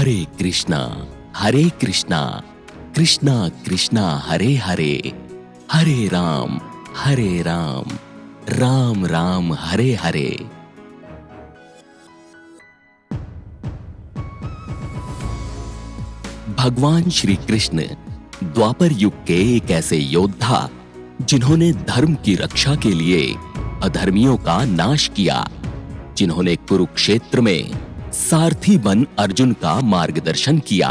हरे कृष्णा कृष्णा कृष्णा हरे हरे, हरे राम राम राम हरे हरे। भगवान श्री कृष्ण द्वापर युग के एक ऐसे योद्धा जिन्होंने धर्म की रक्षा के लिए अधर्मियों का नाश किया, जिन्होंने कुरुक्षेत्र में सारथी बन अर्जुन का मार्गदर्शन किया,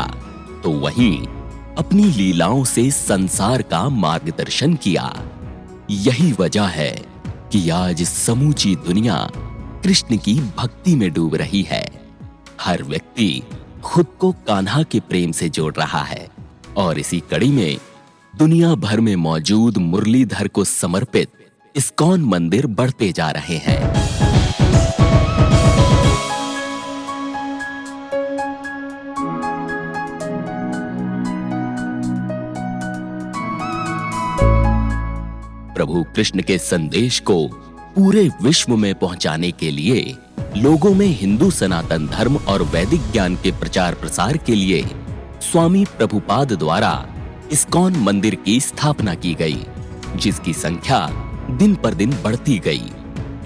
तो वहीं अपनी लीलाओं से संसार का मार्गदर्शन किया। यही वजह है कि आज समूची दुनिया कृष्ण की भक्ति में डूब रही है। हर व्यक्ति खुद को कान्हा के प्रेम से जोड़ रहा है और इसी कड़ी में दुनिया भर में मौजूद मुरलीधर को समर्पित इस्कॉन मंदिर बढ़ते जा रहे हैं। प्रभु कृष्ण के संदेश को पूरे विश्व में पहुंचाने के लिए लोगों में हिंदू सनातन धर्म और वैदिक ज्ञान के प्रचार प्रसार के लिए स्वामी प्रभुपाद द्वारा इस्कॉन मंदिर की स्थापना की गई, जिसकी संख्या दिन पर दिन बढ़ती गई।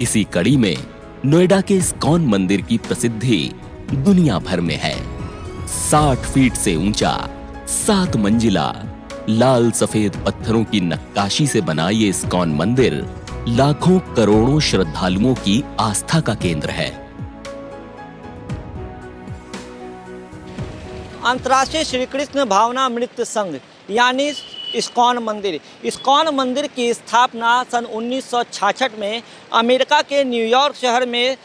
इसी कड़ी में नोएडा के इस्कॉन मंदिर की प्रसिद्धि दुनिया भर में है। 60 फीट से ऊंचा 7 मंजिला लाल सफेद पत्थरों की नक्काशी से बना ये इस्कॉन मंदिर लाखों करोड़ों श्रद्धालुओं की आस्था का केंद्र है। अंतर्राष्ट्रीय श्री कृष्ण भावनामृत संघ यानी इस्कॉन मंदिर की स्थापना सन 1966 में अमेरिका के न्यूयॉर्क शहर में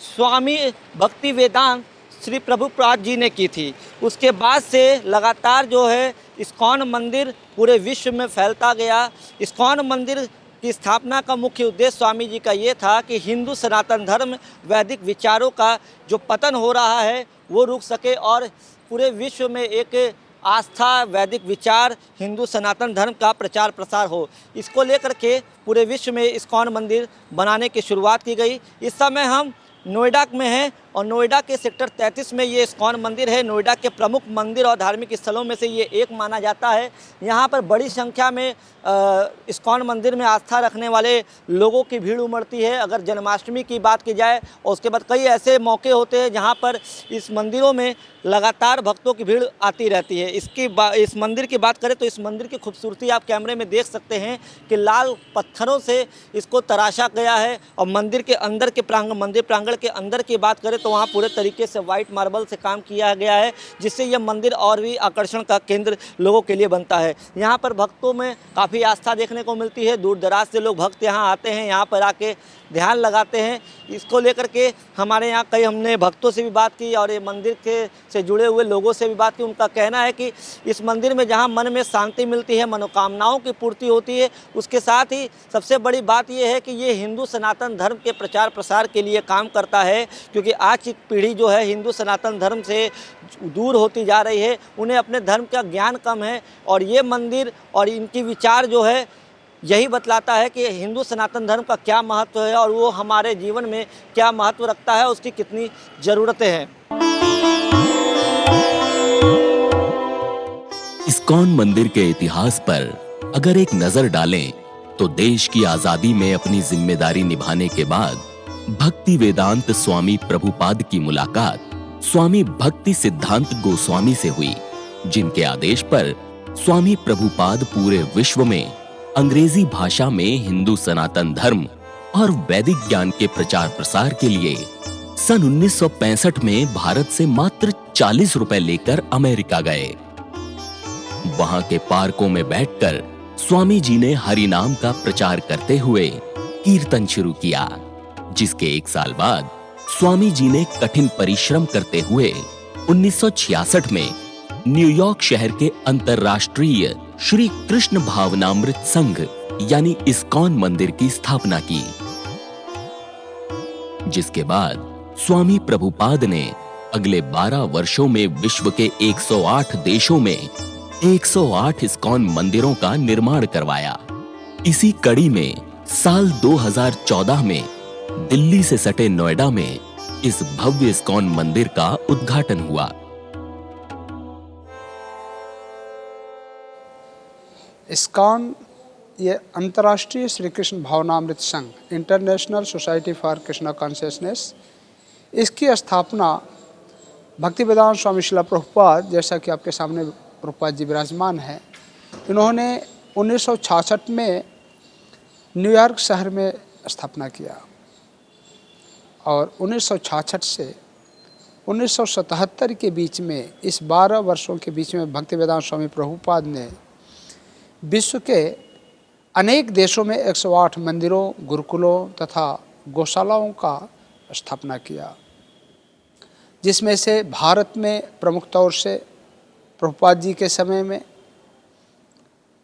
स्वामी भक्ति वेदांत श्री प्रभुपाद जी ने की थी। उसके बाद से लगातार जो है इस्कॉन मंदिर पूरे विश्व में फैलता गया। इस्कॉन मंदिर की स्थापना का मुख्य उद्देश्य स्वामी जी का ये था कि हिंदू सनातन धर्म वैदिक विचारों का जो पतन हो रहा है वो रुक सके और पूरे विश्व में एक आस्था वैदिक विचार हिंदू सनातन धर्म का प्रचार प्रसार हो। इसको लेकर के पूरे विश्व में इस्कॉन मंदिर बनाने की शुरुआत की गई। इस समय हम नोएडा में हैं और नोएडा के सेक्टर 33 में ये इस्कॉन मंदिर है। नोएडा के प्रमुख मंदिर और धार्मिक स्थलों में से ये एक माना जाता है। यहाँ पर बड़ी संख्या में इस्कॉन मंदिर में आस्था रखने वाले लोगों की भीड़ उमड़ती है। अगर जन्माष्टमी की बात की जाए और उसके बाद कई ऐसे मौके होते हैं जहाँ पर इस मंदिरों में लगातार भक्तों की भीड़ आती रहती है। इस मंदिर की बात करें तो इस मंदिर की खूबसूरती आप कैमरे में देख सकते हैं कि लाल पत्थरों से इसको तराशा गया है और मंदिर के अंदर के मंदिर प्रांगण के अंदर की बात करें तो वहाँ पूरे तरीके से वाइट मार्बल से काम किया गया है, जिससे यह मंदिर और भी आकर्षण का केंद्र लोगों के लिए बनता है। यहाँ पर भक्तों में काफ़ी आस्था देखने को मिलती है। दूर दराज से लोग भक्त यहाँ आते हैं, यहाँ पर आके ध्यान लगाते हैं। इसको लेकर के हमारे यहाँ हमने भक्तों से भी बात की और ये मंदिर से जुड़े हुए लोगों से भी बात की। उनका कहना है कि इस मंदिर में जहाँ मन में शांति मिलती है, मनोकामनाओं की पूर्ति होती है, उसके साथ ही सबसे बड़ी बात ये है कि ये हिंदू सनातन धर्म के प्रचार प्रसार के लिए काम करता है, क्योंकि आज की पीढ़ी जो है हिंदू सनातन धर्म से दूर होती जा रही है। उन्हें अपने धर्म का ज्ञान कम है और ये मंदिर और इनकी विचार जो है यही बतलाता है कि हिंदू सनातन धर्म का क्या महत्व है और वो हमारे जीवन में क्या महत्व रखता है, उसकी कितनी ज़रूरतें हैं। इस्कॉन मंदिर के इतिहास पर अगर एक नजर डालें तो देश की आजादी में अपनी जिम्मेदारी निभाने के बाद भक्ति वेदांत स्वामी प्रभुपाद की मुलाकात स्वामी भक्ति सिद्धांत गोस्वामी से हुई, जिनके आदेश पर स्वामी प्रभुपाद पूरे विश्व में अंग्रेजी भाषा में हिंदू सनातन धर्म और वैदिक ज्ञान के प्रचार प्रसार के लिए सन 1965 में भारत से मात्र 40 रुपए लेकर अमेरिका गए। वहां के पार्कों में बैठकर स्वामी जी ने हरि नाम का प्रचार करते हुए कीर्तन शुरू किया, जिसके 1 साल बाद स्वामी जी ने कठिन परिश्रम करते हुए 1966 में न्यूयॉर्क शहर के अंतर्राष्ट्रीय श्री कृष्ण भावनामृत संघ यानी इस्कॉन मंदिर की स्थापना की, जिसके बाद स्वामी प्रभुपाद ने अगले 12 वर्षों में विश्व के 108 देशों में 108 इस्कॉन मंदिरों का निर्माण करवाया। इसी कड़ी में साल 2014 में दिल्ली से सटे नोएडा में इस भव्य इस्कॉन मंदिर का उद्घाटन हुआ। इस्कॉन ये अंतर्राष्ट्रीय श्री कृष्ण भावनामृत संघ, international society for Krishna consciousness, इसकी स्थापना भक्तिवेदांत स्वामी श्रील प्रभुपाद, जैसा कि आपके सामने प्रभुपाद जी विराजमान हैं, इन्होंने 1966 में न्यूयॉर्क शहर में स्थापना किया और 1966 से 1977 के बीच में, इस 12 वर्षों के बीच में भक्तिवेदांत स्वामी प्रभुपाद ने विश्व के अनेक देशों में 108 मंदिरों, गुरुकुलों तथा गौशालाओं का स्थापना किया, जिसमें से भारत में प्रमुख तौर से प्रभुपाद जी के समय में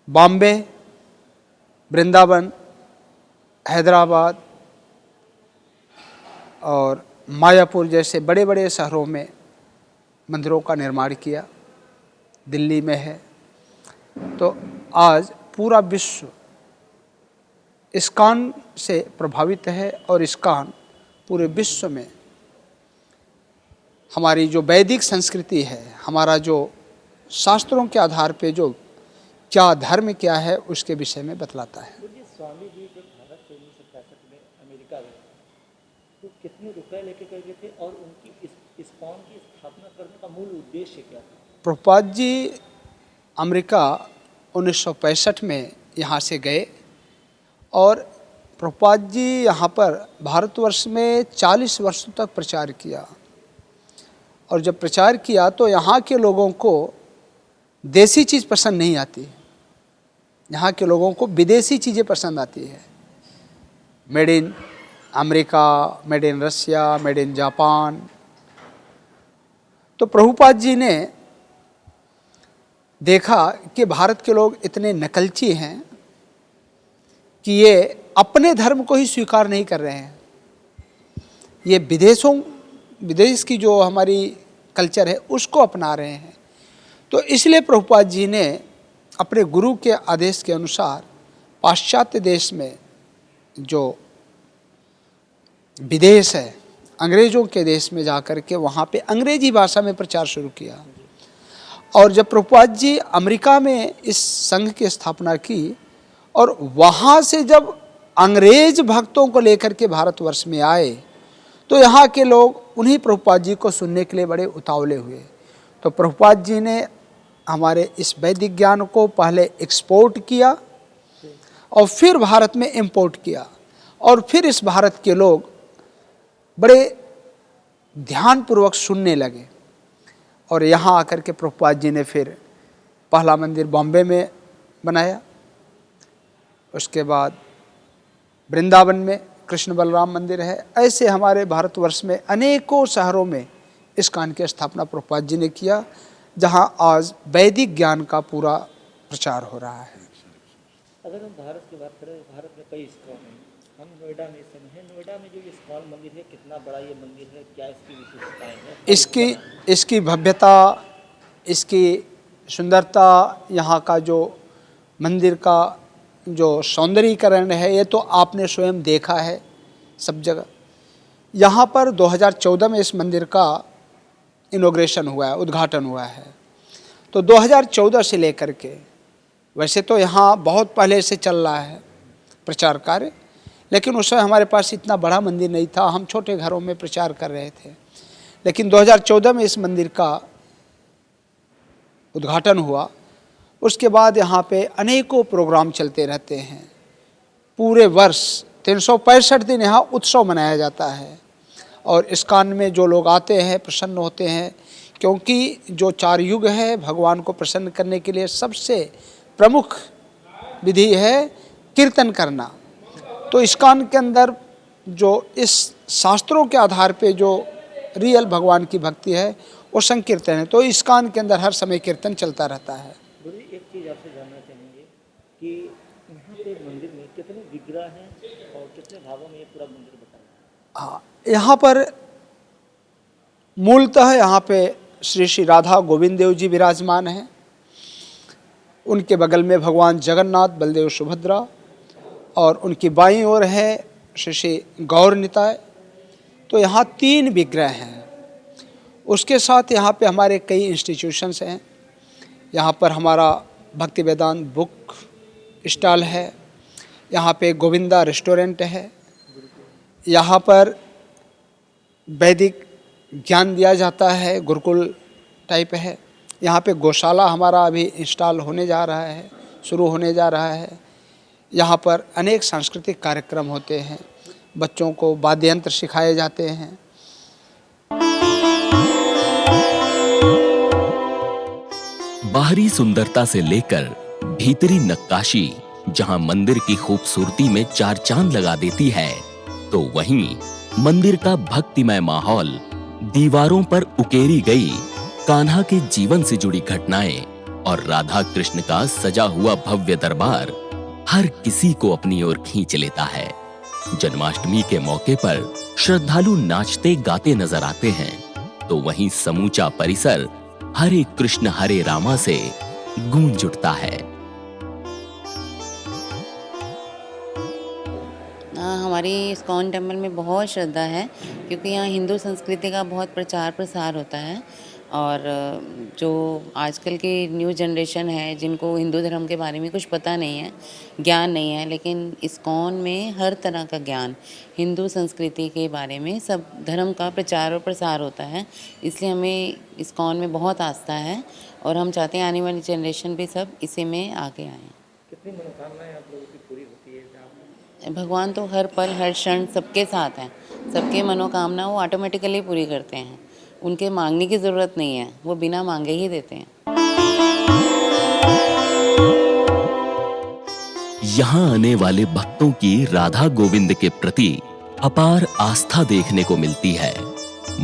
बॉम्बे, वृंदावन, हैदराबाद और मायापुर जैसे बड़े बड़े शहरों में मंदिरों का निर्माण किया। दिल्ली में है। तो आज पूरा विश्व इस्कॉन से प्रभावित है और इस्कॉन पूरे विश्व में हमारी जो वैदिक संस्कृति है, हमारा जो शास्त्रों के आधार पे जो क्या धर्म क्या है, उसके विषय में बतलाता है। स्वामी जी जब भारत से 1965 में अमेरिका गए तो कितने रुपए लेके गए थे और उनकी इस्कॉन की स्थापना करने का मूल उद्देश्य क्या था? प्रभुपाद जी अमेरिका 1965 में यहाँ से गए और प्रभुपाद जी यहाँ पर भारतवर्ष में 40 वर्षों तक प्रचार किया। और जब प्रचार किया तो यहाँ के लोगों को देसी चीज़ पसंद नहीं आती, यहाँ के लोगों को विदेशी चीज़ें पसंद आती है। Made in America, made in Russia, made in Japan. तो प्रभुपाद जी ने देखा कि भारत के लोग इतने नकलची हैं कि ये अपने धर्म को ही स्वीकार नहीं कर रहे हैं, ये विदेश की जो हमारी कल्चर है उसको अपना रहे हैं। तो इसलिए प्रभुपाद जी ने अपने गुरु के आदेश के अनुसार पाश्चात्य देश में जो विदेश है, अंग्रेज़ों के देश में जाकर के वहाँ पे अंग्रेजी भाषा में प्रचार शुरू किया। और जब प्रभुपाद जी अमेरिका में इस संघ की स्थापना की और वहाँ से जब अंग्रेज भक्तों को लेकर के भारतवर्ष में आए तो यहाँ के लोग उन्हीं प्रभुपाद जी को सुनने के लिए बड़े उतावले हुए। तो प्रभुपाद जी ने हमारे इस वैदिक ज्ञान को पहले एक्सपोर्ट किया और फिर भारत में इंपोर्ट किया और फिर इस भारत के लोग बड़े ध्यानपूर्वक सुनने लगे। और यहाँ आकर के प्रभुपाद जी ने फिर पहला मंदिर बॉम्बे में बनाया, उसके बाद वृंदावन में कृष्ण बलराम मंदिर है। ऐसे हमारे भारतवर्ष में अनेकों शहरों में इस्कॉन की स्थापना प्रभुपाद जी ने किया, जहाँ आज वैदिक ज्ञान का पूरा प्रचार हो रहा है। अगर हम भारत की बात करें, भारत में कई इस्कॉन हैं। हम नोएडा में इस समय हैं। नोएडा में जो इस्कॉन मंदिर है, कितना बड़ा ये मंदिर है, क्या इसकी विशेषताएं हैं? इसकी भव्यता, इसकी सुंदरता, यहाँ का जो मंदिर का जो सौंदर्यीकरण है, ये तो आपने स्वयं देखा है सब जगह। यहाँ पर 2014 में इस मंदिर का इनॉग्रेशन हुआ है, उद्घाटन हुआ है। तो 2014 से लेकर के, वैसे तो यहाँ बहुत पहले से चल रहा है प्रचार कार्य, लेकिन उस समय हमारे पास इतना बड़ा मंदिर नहीं था, हम छोटे घरों में प्रचार कर रहे थे। लेकिन 2014 में इस मंदिर का उद्घाटन हुआ। उसके बाद यहाँ पे अनेकों प्रोग्राम चलते रहते हैं। पूरे वर्ष 365 दिन यहाँ उत्सव मनाया जाता है और इस्कॉन में जो लोग आते हैं प्रसन्न होते हैं, क्योंकि जो 4 युग है भगवान को प्रसन्न करने के लिए सबसे प्रमुख विधि है कीर्तन करना। तो इस्कॉन के अंदर जो इस शास्त्रों के आधार पे जो रियल भगवान की भक्ति है वो संकीर्तन है। तो इस्कॉन के अंदर हर समय कीर्तन चलता रहता है। एक चीज़ आपसे जानना चाहेंगे कि यहाँ पे मंदिर में कितने विग्रह हैं और कितने भागों में ये पूरा मंदिर बताया? हाँ, यहाँ पर मूलतः यहाँ पे श्री श्री राधा गोविंद देव जी विराजमान हैं। उनके बगल में भगवान जगन्नाथ, बलदेव, सुभद्रा और उनकी बाईं ओर है श्री श्री गौर निताय। तो यहाँ 3 विग्रह हैं। उसके साथ यहाँ पे हमारे कई इंस्टीट्यूशंस हैं। यहाँ पर हमारा भक्ति वेदांत बुक स्टॉल है, यहाँ पे गोविंदा रेस्टोरेंट है, यहाँ पर वैदिक ज्ञान दिया जाता है, गुरुकुल टाइप है। यहाँ पे गौशाला हमारा अभी इंस्टॉल होने जा रहा है, शुरू होने जा रहा है। यहाँ पर अनेक सांस्कृतिक कार्यक्रम होते हैं, बच्चों को वाद्य यंत्र सिखाए जाते हैं। बाहरी सुंदरता से लेकर भीतरी नक्काशी जहां मंदिर की खूबसूरती में चार चांद लगा देती है, तो वहीं मंदिर का भक्तिमय माहौल, दीवारों पर उकेरी गई कान्हा के जीवन से जुड़ी घटनाएं और राधा कृष्ण का सजा हुआ भव्य दरबार हर किसी को अपनी ओर खींच लेता है। जन्माष्टमी के मौके पर श्रद्धालु नाचते गाते नजर आते हैं, तो वहीं समूचा परिसर हरे कृष्ण हरे रामा से गूंज उठता है। हमारी इस्कॉन टेम्पल में बहुत श्रद्धा है, क्योंकि यहाँ हिंदू संस्कृति का बहुत प्रचार प्रसार होता है। और जो आजकल की न्यू जनरेशन है, जिनको हिंदू धर्म के बारे में कुछ पता नहीं है, ज्ञान नहीं है, लेकिन इस्कॉन में हर तरह का ज्ञान हिंदू संस्कृति के बारे में, सब धर्म का प्रचार और प्रसार होता है। इसलिए हमें इस्कॉन में बहुत आस्था है और हम चाहते हैं आने वाली जनरेशन भी सब इसी में आगे आएँ। कितनी मनोकामनाएं आप लोगों की पूरी होती है? भगवान तो हर पल हर क्षण सबके साथ हैं, सबके मनोकामना वो ऑटोमेटिकली पूरी करते हैं, उनके मांगने की ज़रूरत नहीं है, वो बिना मांगे ही देते हैं। यहाँ आने वाले भक्तों की राधा गोविंद के प्रति अपार आस्था देखने को मिलती है।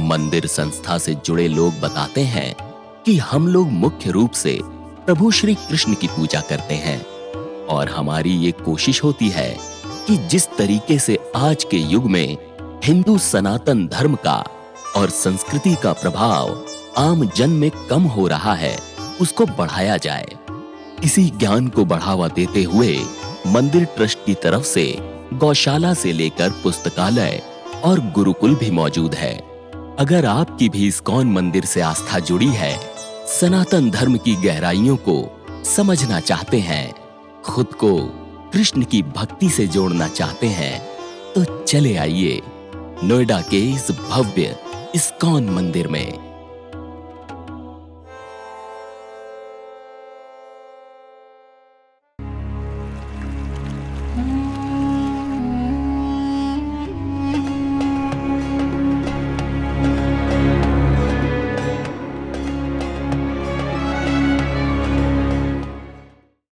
मंदिर संस्था से जुड़े लोग बताते हैं कि हम लोग मुख्य रूप से प्रभु श्री कृष्ण की पूजा करते हैं और हमारी ये कोशिश होती है कि जिस तरीके से आज के युग में हिंदू सनातन धर्म का और संस्कृति का प्रभाव आम जन में कम हो रहा है, उसको बढ़ाया जाए। इसी ज्ञान को बढ़ावा देते हुए मंदिर ट्रस्ट की तरफ से गौशाला से लेकर पुस्तकालय और गुरुकुल भी मौजूद है। अगर आपकी भी इस्कॉन मंदिर से आस्था जुड़ी है, सनातन धर्म की गहराइयों को समझना चाहते हैं, खुद को कृष्ण की भक्ति से जोड़ना चाहते हैं, तो चले आइए नोएडा के इस भव्य इस्कॉन मंदिर में।